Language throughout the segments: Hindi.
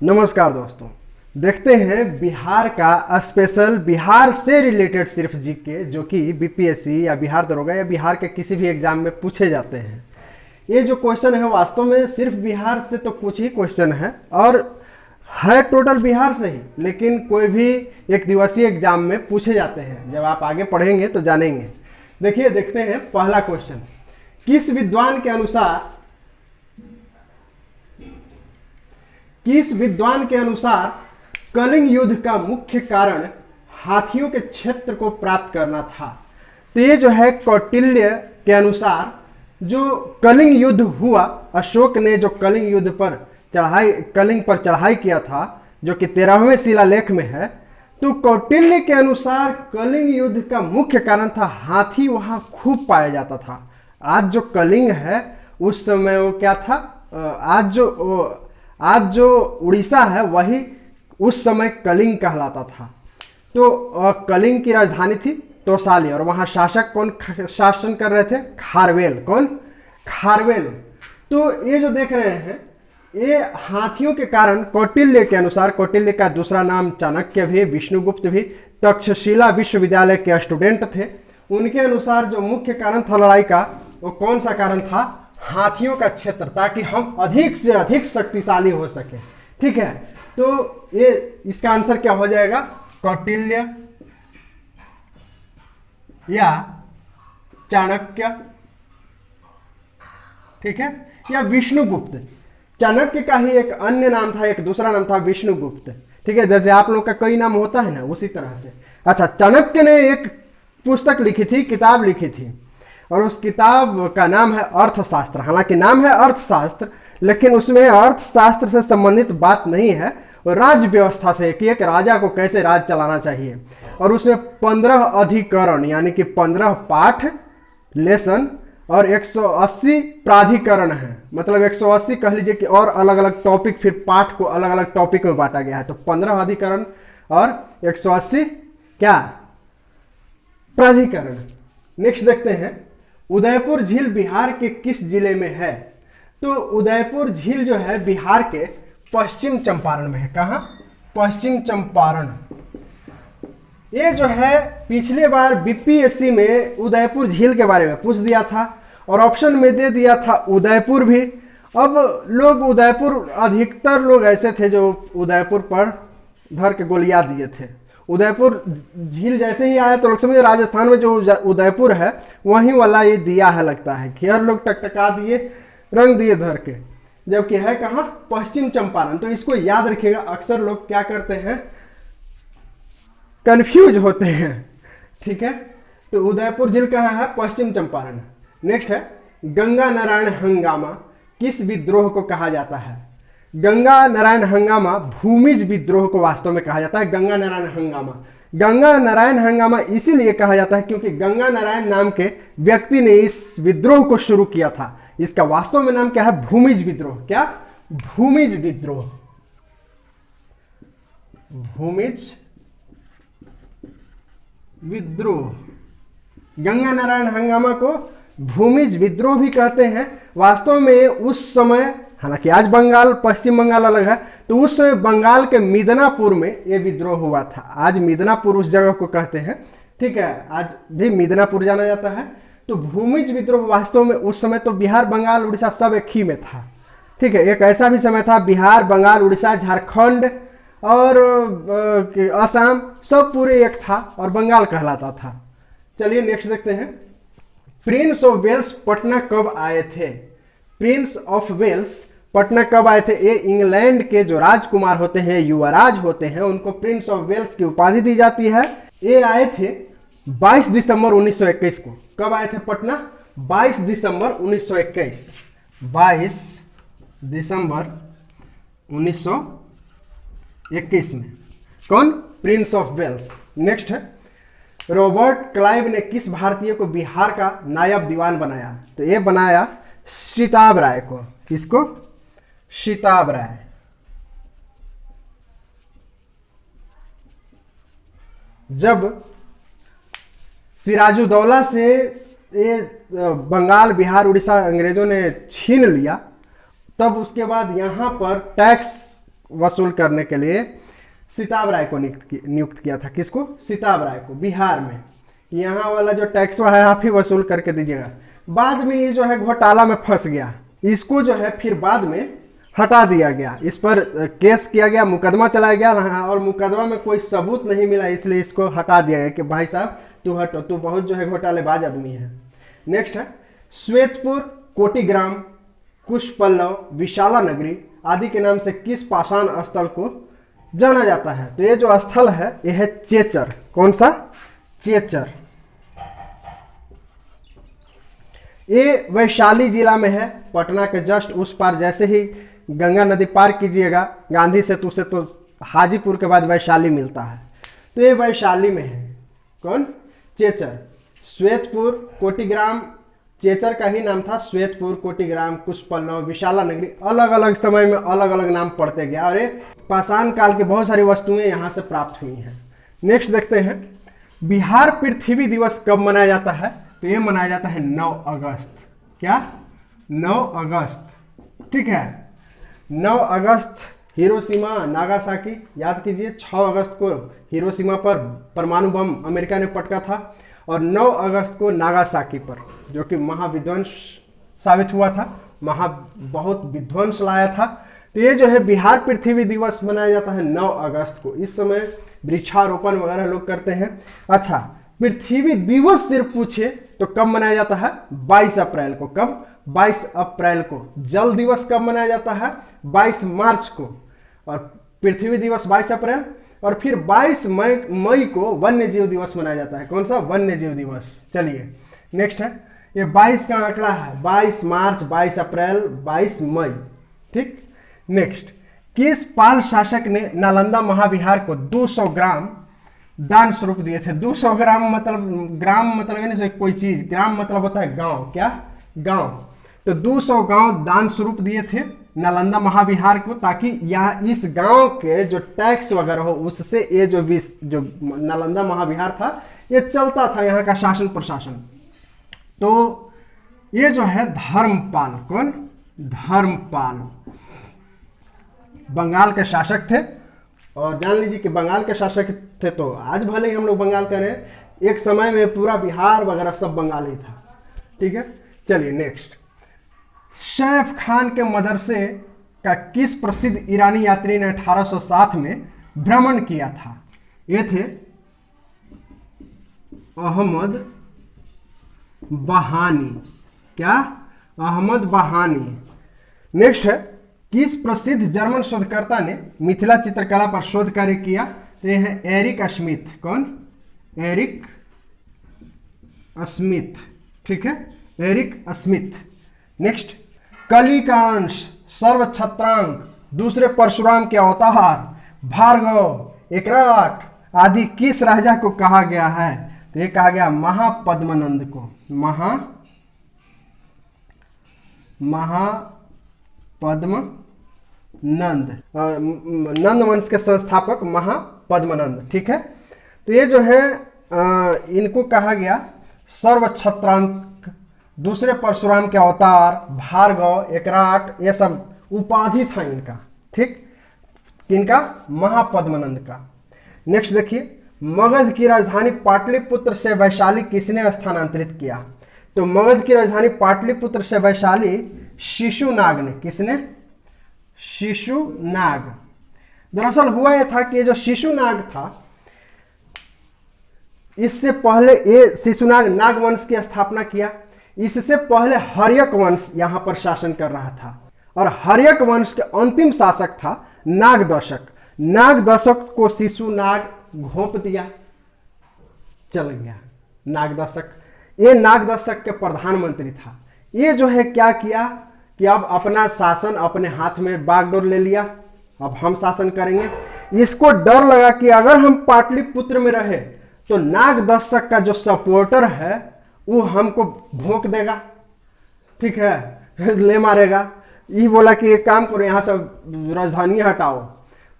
नमस्कार दोस्तों, देखते हैं बिहार का स्पेशल बिहार से रिलेटेड सिर्फ जीके जो कि बीपीएससी या बिहार दरोगा या बिहार के किसी भी एग्जाम में पूछे जाते हैं। ये जो क्वेश्चन है वास्तव में सिर्फ बिहार से तो कुछ ही क्वेश्चन है और है टोटल बिहार से ही, लेकिन कोई भी एक दिवसीय एग्जाम में पूछे जाते हैं। जब आप आगे पढ़ेंगे तो जानेंगे। देखिए, देखते हैं पहला क्वेश्चन। किस विद्वान के अनुसार कलिंग युद्ध का मुख्य कारण हाथियों के क्षेत्र को प्राप्त करना था? तो ये जो है कौटिल्य के अनुसार जो कलिंग युद्ध हुआ, अशोक ने जो कलिंग युद्ध पर कलिंग पर चढ़ाई किया था, जो कि 13वें शिलालेख में है, तो कौटिल्य के अनुसार कलिंग युद्ध का मुख्य कारण था हाथी वहां खूब पाया जाता था। आज जो कलिंग है उस समय वो क्या था, आज जो उड़ीसा है वही उस समय कलिंग कहलाता था। तो कलिंग की राजधानी थी तोसाली और वहां शासक कौन शासन कर रहे थे? खारवेल। कौन? खारवेल। तो ये जो देख रहे हैं ये हाथियों के कारण कौटिल्य के अनुसार, कौटिल्य का दूसरा नाम चाणक्य भी, विष्णुगुप्त भी तक्षशिला विश्वविद्यालय के स्टूडेंट थे, उनके अनुसार जो मुख्य कारण था लड़ाई का वो कौन सा कारण था? हाथियों का क्षेत्र, ताकि हम अधिक से अधिक शक्तिशाली हो सके। ठीक है, तो ये इसका आंसर क्या हो जाएगा? कौटिल्य या चाणक्य, ठीक है, या विष्णुगुप्त। चाणक्य का ही एक अन्य नाम था, एक दूसरा नाम था विष्णुगुप्त। ठीक है, जैसे आप लोग का कई नाम होता है ना, उसी तरह से। अच्छा, चाणक्य ने एक पुस्तक लिखी थी, किताब लिखी थी, और उस किताब का नाम है अर्थशास्त्र। हालांकि नाम है अर्थशास्त्र, लेकिन उसमें अर्थशास्त्र से संबंधित बात नहीं है, राज्य व्यवस्था से कि एक राजा को कैसे राज चलाना चाहिए। और उसमें 15 अधिकरण यानी कि 15 पाठ, लेसन और 180 प्राधिकरण है। मतलब 180 कह लीजिए कि और अलग अलग टॉपिक, फिर पाठ को अलग अलग टॉपिक में बांटा गया है। तो 15 अधिकरण और 180 क्या? प्राधिकरण। नेक्स्ट देखते हैं, उदयपुर झील बिहार के किस जिले में है? तो उदयपुर झील जो है बिहार के पश्चिम चंपारण में है। कहां? पश्चिम चंपारण। ये जो है पिछले बार बीपीएससी में उदयपुर झील के बारे में पूछ दिया था और ऑप्शन में दे दिया था उदयपुर भी। अब लोग उदयपुर, अधिकतर लोग ऐसे थे जो उदयपुर पर धर के गोलियां दिए थे। उदयपुर झील जैसे ही आया तो लोग समझे राजस्थान में जो उदयपुर है वहीं वाला ये दिया है, लगता है कि हर लोग टकटका दिए, रंग दिए धर के, जबकि है कहाँ? पश्चिम चंपारण। तो इसको याद रखिएगा, अक्सर लोग क्या करते हैं, कंफ्यूज होते हैं। ठीक है, तो उदयपुर झील कहाँ है? पश्चिम चंपारण। नेक्स्ट है, गंगा नारायण हंगामा किस विद्रोह को कहा जाता है? गंगा नारायण हंगामा भूमिज विद्रोह को वास्तव में कहा जाता है। गंगा नारायण हंगामा इसीलिए कहा जाता है क्योंकि गंगा नारायण नाम के व्यक्ति ने इस विद्रोह को शुरू किया था। इसका वास्तव में नाम क्या है? भूमिज विद्रोह। क्या? भूमिज विद्रोह। भूमिज विद्रोह। गंगा नारायण हंगामा को भूमिज विद्रोह भी कहते हैं। वास्तव में उस समय, हालांकि आज बंगाल, पश्चिम बंगाल अलग है, तो उस समय बंगाल के मिदनापुर में यह विद्रोह हुआ था। आज मिदनापुर उस जगह को कहते हैं। ठीक है, आज भी मिदनापुर जाना जाता है। तो भूमिज विद्रोह वास्तव में उस समय तो बिहार, बंगाल, उड़ीसा सब एक ही में था। ठीक है, एक ऐसा भी समय था बिहार, बंगाल, उड़ीसा, झारखंड और असम सब पूरे एक था और बंगाल कहलाता था। चलिए नेक्स्ट देखते हैं, प्रिंस ऑफ वेल्स पटना कब आए थे? प्रिंस ऑफ वेल्स पटना कब आए थे? ये इंग्लैंड के जो राजकुमार होते हैं, युवराज होते हैं, उनको प्रिंस ऑफ वेल्स की उपाधि दी जाती है। ये आए थे 22 दिसंबर 1921 को। कब आए थे पटना? 22 दिसंबर 1921। 22 दिसंबर 1921 में। कौन? Prince of Wales. नेक्स्ट है, रॉबर्ट क्लाइव ने किस भारतीय को बिहार का नायब दीवान बनाया? तो ये बनाया शिताब राय को। किसको? शिताब राय। जब सिराजुद्दौला से ये बंगाल, बिहार, उड़ीसा अंग्रेजों ने छीन लिया, तब उसके बाद यहाँ पर टैक्स वसूल करने के लिए सिताब राय को नियुक्त किया था। किसको? सिताब राय को, बिहार में। यहाँ वाला जो टैक्स है आप ही वसूल करके दीजिएगा। बाद में ये जो है घोटाला में फंस गया, इसको जो है फिर बाद में हटा दिया गया, इस पर केस किया गया, मुकदमा चलाया गया और मुकदमा में कोई सबूत नहीं मिला, इसलिए इसको हटा दिया गया कि भाई साहब तू हटो, तू बहुत जो है घोटालेबाज आदमी है। नेक्स्ट है श्वेतपुर, कोटिग्राम, कुशपल्लव, विशाला नगरी आदि के नाम से किस पाषाण स्थल को जाना जाता है? तो ये जो स्थल है ये है चेचर। कौन सा? चेचर। ये वैशाली जिला में है, पटना के जस्ट उस पार। जैसे ही गंगा नदी पार कीजिएगा गांधी सेतु से तो हाजीपुर के बाद वैशाली मिलता है, तो ये वैशाली में है। कौन? चेचर। श्वेतपुर, कोटिग्राम, चेचर का ही नाम था श्वेतपुर, कोटिग्राम, कुशपल्लव, विशाला नगरी। अलग अलग समय में अलग अलग नाम पड़ते गया और ये पाषाण काल की बहुत सारी वस्तुएं यहाँ से प्राप्त हुई हैं। नेक्स्ट देखते हैं, बिहार पृथ्वी दिवस कब मनाया जाता है? तो ये मनाया जाता है 9 अगस्त। क्या? 9 अगस्त। ठीक है, 9 अगस्त हिरोशिमा नागासाकी याद कीजिए। 6 अगस्त को हिरोशिमा पर परमाणु बम अमेरिका ने पटका था और 9 अगस्त को नागासाकी पर, जो कि महाविध्वंस साबित हुआ था, बहुत विध्वंस लाया था। तो ये जो है बिहार पृथ्वी दिवस मनाया जाता है 9 अगस्त को। इस समय वृक्षारोपण वगैरह लोग करते हैं। अच्छा, पृथ्वी दिवस सिर्फ पूछे तो कब मनाया जाता है? 22 अप्रैल को। कब? 22 अप्रैल को। जल दिवस कब मनाया जाता है? 22 मार्च को। और पृथ्वी दिवस 22 अप्रैल, और फिर 22 मई को वन्य जीव दिवस मनाया जाता है। कौन सा? वन्य जीव दिवस। चलिए नेक्स्ट है, ये 22 का आंकड़ा है, 22 मार्च, 22 अप्रैल, 22 मई। ठीक। नेक्स्ट, किस पाल शासक ने नालंदा महाविहार को 200 ग्राम दान स्वरूप दिए थे? 200 ग्राम मतलब, ग्राम मतलब है ना कोई चीज, ग्राम मतलब होता है गांव। क्या? गांव। तो 200 गांव दान स्वरूप दिए थे नालंदा महाविहार को, ताकि यहाँ इस गांव के जो टैक्स वगैरह हो उससे ये जो नालंदा महाविहार था ये चलता था, यहाँ का शासन प्रशासन। तो ये जो है धर्मपाल, कौन? धर्मपाल बंगाल के शासक थे। और जान लीजिए कि बंगाल के शासक थे तो आज भले ही हम लोग बंगाल कह रहे हैं, एक समय में पूरा बिहार वगैरह सब बंगाली था। ठीक है, चलिए नेक्स्ट, सैफ खान के मदरसे का किस प्रसिद्ध ईरानी यात्री ने 1807 में भ्रमण किया था? ये थे अहमद बहानी। क्या? अहमद बहानी। नेक्स्ट है, किस प्रसिद्ध जर्मन शोधकर्ता ने मिथिला चित्रकला पर शोध कार्य किया? तो यह है एरिक स्मिथ। कौन? Eric Smith. ठीक है, एरिक स्मिथ। नेक्स्ट, कली का अंश, सर्व छत्रांक, दूसरे परशुराम के अवतार, भार्गव, एकराट आदि किस राजा को कहा गया है? तो ये कहा गया महापद्मनंद को। महापद्मनंद, नंद वंश के संस्थापक महापद्मनंद। ठीक है, तो ये जो है इनको कहा गया सर्व छत्रांक, दूसरे परशुराम के अवतार, भार्गव, एकराट, ये सब उपाधि था इनका। ठीक, किनका? महापद्मनंद का। नेक्स्ट देखिए, मगध की राजधानी पाटलिपुत्र से वैशाली किसने स्थानांतरित किया? तो मगध की राजधानी पाटलिपुत्र से वैशाली शिशुनाग ने। किसने? शिशुनाग। दरअसल हुआ यह था कि जो शिशुनाग था, इससे पहले ये शिशुनाग नाग वंश की स्थापना किया। इससे पहले हर्यक वंश यहां पर शासन कर रहा था और हर्यक वंश के अंतिम शासक था नागदशक। नागदशक को शिशुनाग घोंप दिया, चल गया नागदशक। ये नागदशक के प्रधानमंत्री था। ये जो है क्या किया कि अब अपना शासन अपने हाथ में बागडोर ले लिया, अब हम शासन करेंगे। इसको डर लगा कि अगर हम पाटलिपुत्र में रहे तो नागदशक का जो सपोर्टर है वो हमको भोंक देगा। ठीक है, ले मारेगा। ये बोला कि एक काम करो, यहाँ से राजधानी हटाओ।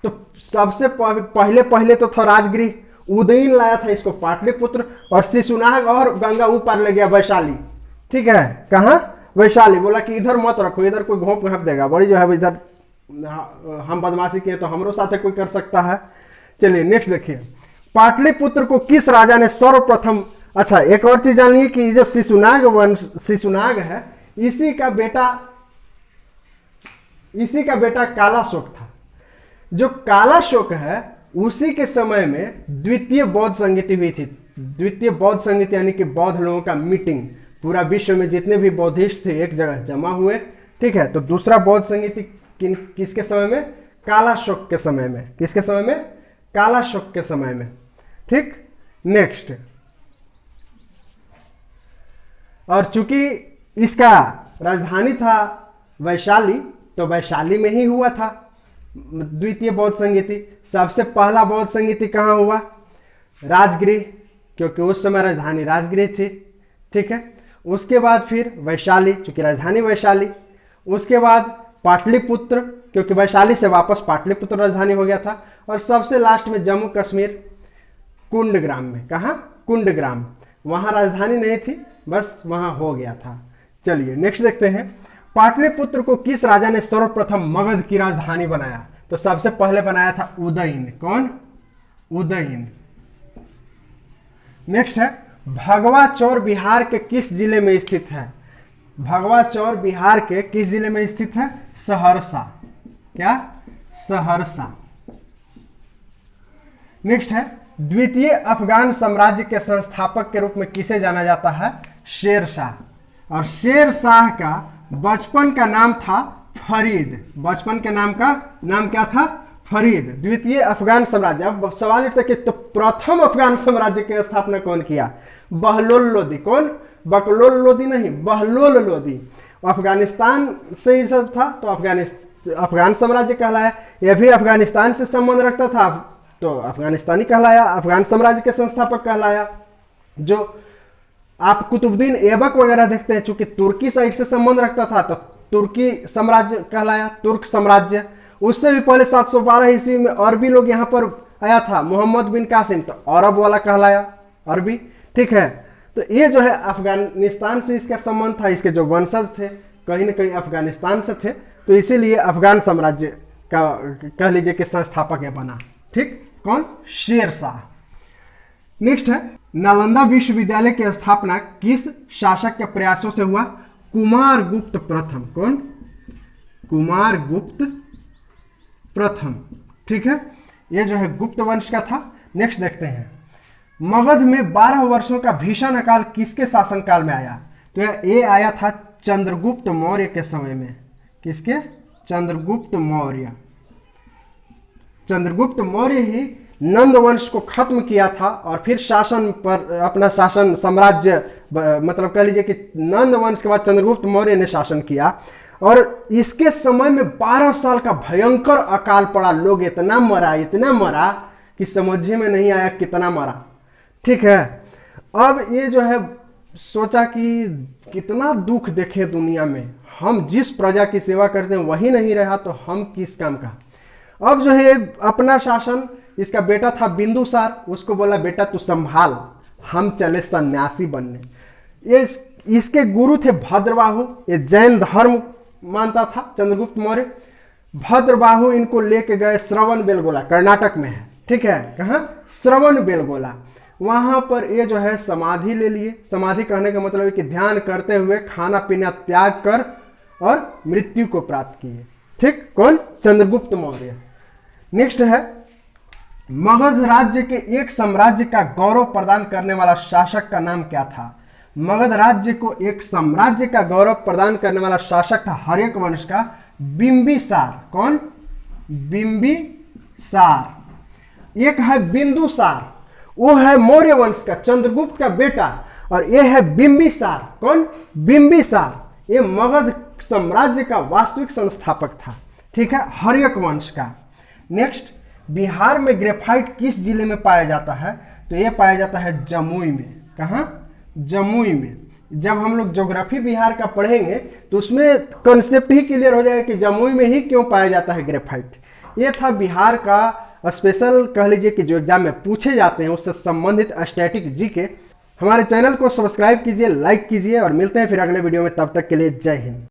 तो सबसे पहले तो था राजगृह, उदयन लाया था इसको पाटलिपुत्र, और शिशुनाग और गंगा ऊपर ले गया वैशाली। ठीक है, कहाँ? वैशाली। बोला कि इधर मत रखो, इधर कोई घोंप देगा, बड़ी जो है इधर हम बदमाशी किए तो हमरो साथ कोई कर सकता है। चलिए नेक्स्ट देखिए, पाटलिपुत्र को किस राजा ने सर्वप्रथम, अच्छा एक और चीज जानिए कि जो शिशुनाग वंश, शिशुनाग है, इसी का बेटा कालाशोक था। जो कालाशोक है उसी के समय में द्वितीय बौद्ध संगीति हुई थी। द्वितीय बौद्ध संगीति यानी कि बौद्ध लोगों का मीटिंग, पूरा विश्व में जितने भी बौद्धिस्ट थे एक जगह जमा हुए, ठीक है। तो दूसरा बौद्ध संगीति किसके समय में? कालाशोक के समय में। किसके समय में? कालाशोक के समय में, ठीक। नेक्स्ट, और चूंकि इसका राजधानी था वैशाली, तो वैशाली में ही हुआ था द्वितीय बौद्ध संगीति। सबसे पहला बौद्ध संगीति कहाँ हुआ? राजगृह, क्योंकि उस समय राजधानी राजगृह थी, ठीक है। उसके बाद फिर वैशाली, चूंकि राजधानी वैशाली। उसके बाद पाटलिपुत्र, क्योंकि वैशाली से वापस पाटलिपुत्र राजधानी हो गया था। और सबसे लास्ट में जम्मू कश्मीर, कुंडग्राम में। कहाँ? कुंडग्राम, वहां राजधानी नहीं थी, बस वहां हो गया था। चलिए नेक्स्ट देखते हैं, पाटलिपुत्र को किस राजा ने सर्वप्रथम मगध की राजधानी बनाया? तो सबसे पहले बनाया था उदयन। कौन? उदयन। नेक्स्ट है, भगवा चौर बिहार के किस जिले में स्थित है? भगवा चौर बिहार के किस जिले में स्थित है? सहरसा। क्या? सहरसा। नेक्स्ट है, द्वितीय अफगान साम्राज्य के संस्थापक के रूप में किसे जाना जाता है? शेर शाह। और शेर शाह का बचपन का नाम था फरीद। बचपन के नाम क्या था? फरीद। द्वितीय अफगान साम्राज्य। अब सवाल उठता है कि तो प्रथम अफगान साम्राज्य की स्थापना कौन किया? बहलोल लोदी। कौन? बकलोल लोदी नहीं, बहलोल लोदी। अफगानिस्तान से ही सब था, तो अफगान साम्राज्य कहलाया। यह भी अफगानिस्तान से संबंध रखता था, तो अफगानिस्तानी कहलाया, अफगान साम्राज्य के संस्थापक कहलाया। जो आप कुतुबुद्दीन ऐबक वगैरह देखते हैं, चूंकि तुर्की साइड से संबंध रखता था, तो तुर्की साम्राज्य कहलाया, तुर्क साम्राज्य। उससे भी पहले 712 ईस्वी में अरबी लोग यहाँ पर आया था, मोहम्मद बिन कासिम, तो अरब वाला कहलाया, अरबी, ठीक है। तो ये जो है अफगानिस्तान से इसका संबंध था, इसके जो वंशज थे कहीं ना कहीं अफगानिस्तान से थे, तो इसीलिए अफगान साम्राज्य का कह लीजिए कि संस्थापक बना, ठीक। कौन? शेर शाह। नेक्स्ट है, नालंदा विश्वविद्यालय की स्थापना किस शासक के प्रयासों से हुआ? कुमारगुप्त प्रथम। कौन? कुमारगुप्त प्रथम, ठीक है। ये जो है गुप्त वंश का था। नेक्स्ट देखते हैं, मगध में 12 वर्षों का भीषण अकाल किसके शासनकाल में आया? तो ये आया था चंद्रगुप्त मौर्य के समय में। किसके? चंद्रगुप्त मौर्य। चंद्रगुप्त मौर्य ही नंद वंश को खत्म किया था और फिर शासन पर अपना शासन साम्राज्य, मतलब कह लीजिए कि नंद वंश के बाद चंद्रगुप्त मौर्य ने शासन किया। और इसके समय में 12 साल का भयंकर अकाल पड़ा। लोग इतना मरा कि समझ में नहीं आया कितना मरा, ठीक है। अब ये जो है सोचा कि कितना दुख देखे दुनिया में, हम जिस प्रजा की सेवा करते हैं वही नहीं रहा तो हम किस काम का। अब जो है अपना शासन, इसका बेटा था बिंदुसार, उसको बोला बेटा तू संभाल, हम चले सन्यासी बनने। ये इसके गुरु थे भद्रबाहु, ये जैन धर्म मानता था चंद्रगुप्त मौर्य। भद्रबाहु इनको लेके गए श्रवण बेलगोला, कर्नाटक में है, ठीक है। कहाँ? श्रवण बेलगोला। वहां पर ये जो है समाधि ले लिए। समाधि कहने का मतलब है कि ध्यान करते हुए खाना पीना त्याग कर और मृत्यु को प्राप्त किए, ठीक। कौन? चंद्रगुप्त मौर्य। नेक्स्ट है, मगध राज्य के एक साम्राज्य का गौरव प्रदान करने वाला शासक का नाम क्या था? मगध राज्य को एक साम्राज्य का गौरव प्रदान करने वाला शासक था हर्यक वंश का बिंबिसार। कौन? बिंबिसार। एक है बिंदुसार, वो है मौर्य वंश का, चंद्रगुप्त का बेटा, और ये है बिंबिसार। कौन? बिंबिसार। ये मगध साम्राज्य का वास्तविक संस्थापक था, ठीक है, हर्यक वंश का। नेक्स्ट, बिहार में ग्रेफाइट किस जिले में पाया जाता है? तो ये पाया जाता है जमुई में। कहाँ? जमुई में। जब हम लोग ज्योग्राफी बिहार का पढ़ेंगे तो उसमें कॉन्सेप्ट ही क्लियर हो जाएगा कि जमुई में ही क्यों पाया जाता है ग्रेफाइट। ये था बिहार का स्पेशल, कह लीजिए कि जो एग्जाम में पूछे जाते हैं उससे संबंधित स्टैटिक जीके। हमारे चैनल को सब्सक्राइब कीजिए, लाइक कीजिए और मिलते हैं फिर अगले वीडियो में। तब तक के लिए जय हिंद।